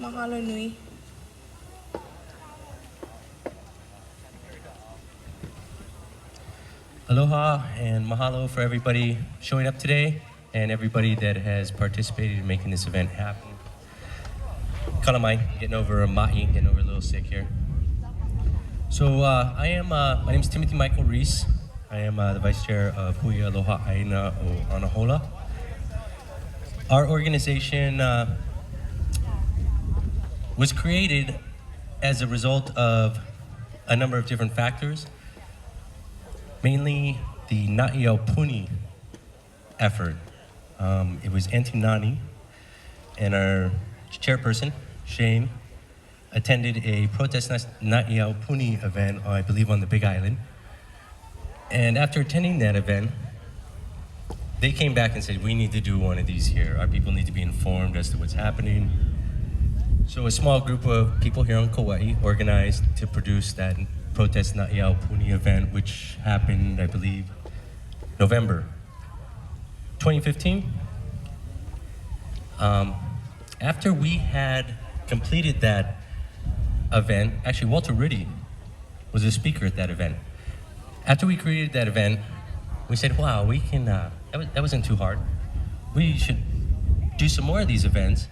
Mahalo nui. Aloha and mahalo for everybody showing up today and everybody that has participated in making this event happen. Kalamai, getting over a ma'i, getting over a little sick here. So my name is Timothy Michael Reis. I am the Vice Chair of Hui Aloha Aina o Anahola. Our organization was created as a result of a number of different factors, mainly the Na'iaupuni effort. It was Auntie Nani and our chairperson, Shane, attended a protest Na'iaupuni event, I believe on the Big Island. And after attending that event, they came back and said, we need to do one of these here. Our people need to be informed as to what's happening. So a small group of people here on Kauai organized to produce that protest Na'iaupuni event, which happened, I believe, November 2015. After we had completed that event, actually Walter Riddy was a speaker at that event. After we created that event, we said, wow, we can, that wasn't too hard. We should do some more of these events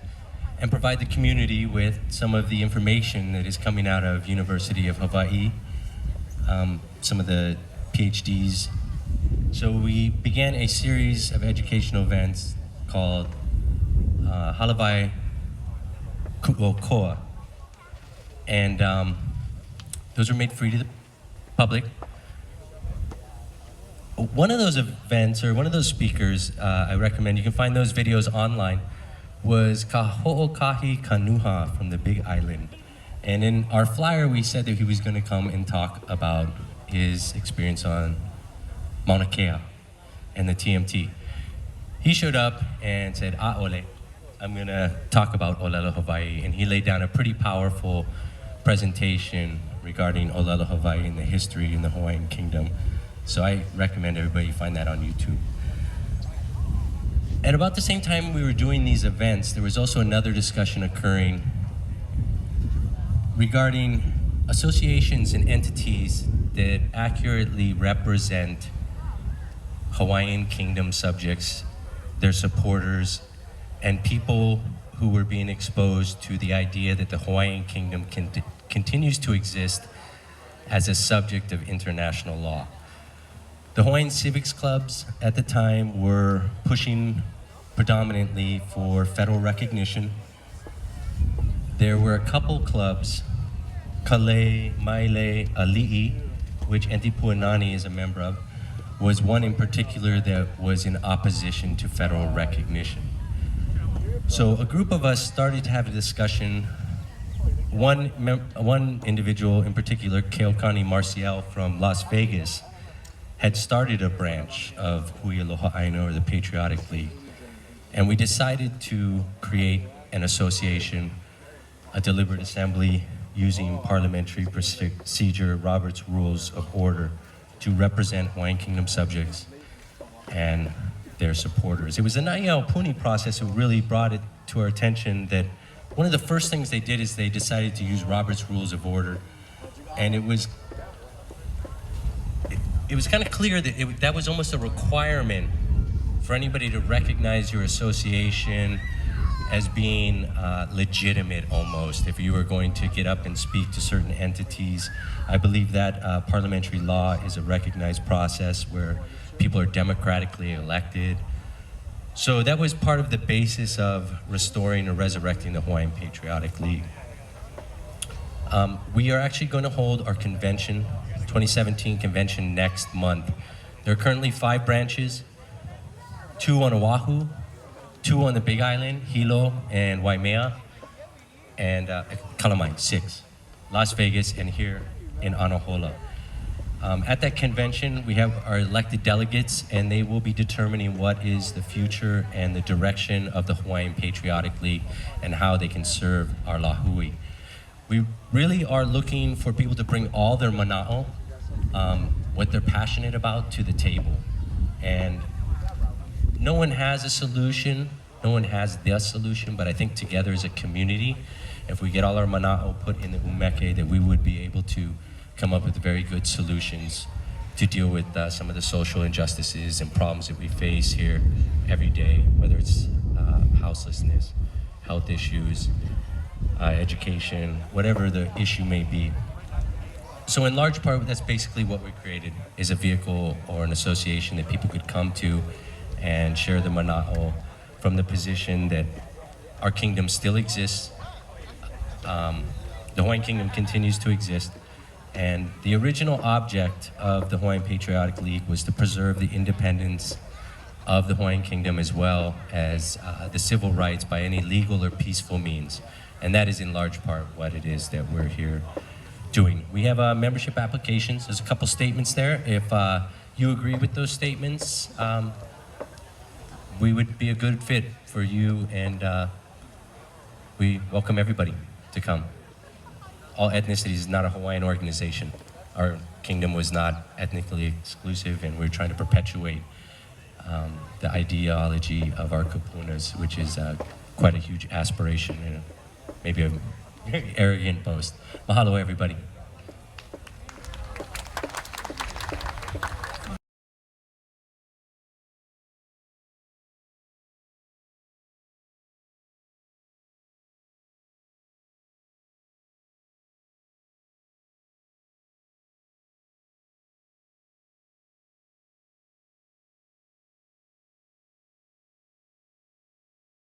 and provide the community with some of the information that is coming out of University of Hawaii, some of the PhDs. So we began a series of educational events called Halavai Ku'okoa. And those were made free to the public. One of those events, or one of those speakers, I recommend, you can find those videos online, was Ka Ho'okahi Kanuha from the Big Island. And in our flyer, we said that he was going to come and talk about his experience on Mauna Kea and the TMT. He showed up and said, "A'ole, I'm going to talk about Olelo Hawaii." And he laid down a pretty powerful presentation regarding Olelo Hawaii and the history in the Hawaiian Kingdom. So I recommend everybody find that on YouTube. At about the same time we were doing these events, there was also another discussion occurring regarding associations and entities that accurately represent Hawaiian Kingdom subjects, their supporters, and people who were being exposed to the idea that the Hawaiian Kingdom continues to exist as a subject of international law. The Hawaiian civics clubs at the time were pushing predominantly for federal recognition. There were a couple clubs, Kale, Maile, Ali'i, which Auntie Puanani is a member of, was one in particular that was in opposition to federal recognition. So a group of us started to have a discussion. One individual in particular, Keokani Marcial from Las Vegas, had started a branch of Hui Aloha Aina, or the Patriotic League. And we decided to create an association, a deliberate assembly using parliamentary procedure, Robert's Rules of Order, to represent Hawaiian Kingdom subjects and their supporters. It was the Na'iaupuni process who really brought it to our attention that one of the first things they did is they decided to use Robert's Rules of Order. And it was kind of clear that that was almost a requirement for anybody to recognize your association as being legitimate almost. If you were going to get up and speak to certain entities, I believe that parliamentary law is a recognized process where people are democratically elected. So that was part of the basis of restoring or resurrecting the Hawaiian Patriotic League. We are actually going to hold our convention, 2017 convention, next month. There are currently 5 branches, 2 on Oahu, 2 on the Big Island, Hilo and Waimea, and Kalamai, 6. Las Vegas, and here in Anahola. At that convention, we have our elected delegates, and they will be determining what is the future and the direction of the Hawaiian Patriotic League and how they can serve our Lahui. We really are looking for people to bring all their mana'o, what they're passionate about, to the table. And no one has a solution, no one has the solution, but I think together as a community, if we get all our mana'o put in the umeke, that we would be able to come up with very good solutions to deal with some of the social injustices and problems that we face here every day, whether it's houselessness, health issues, education, whatever the issue may be. So in large part, that's basically what we created, is a vehicle or an association that people could come to and share the mana'o from the position that our kingdom still exists. The Hawaiian Kingdom continues to exist. And the original object of the Hawaiian Patriotic League was to preserve the independence of the Hawaiian Kingdom as well as the civil rights by any legal or peaceful means. And that is in large part what it is that we're here doing. We have membership applications. There's a couple statements there. If you agree with those statements, we would be a good fit for you, and we welcome everybody to come. All ethnicities is not a Hawaiian organization. Our kingdom was not ethnically exclusive, and we're trying to perpetuate the ideology of our kapunas, which is quite a huge aspiration and maybe a very arrogant boast. Mahalo, everybody.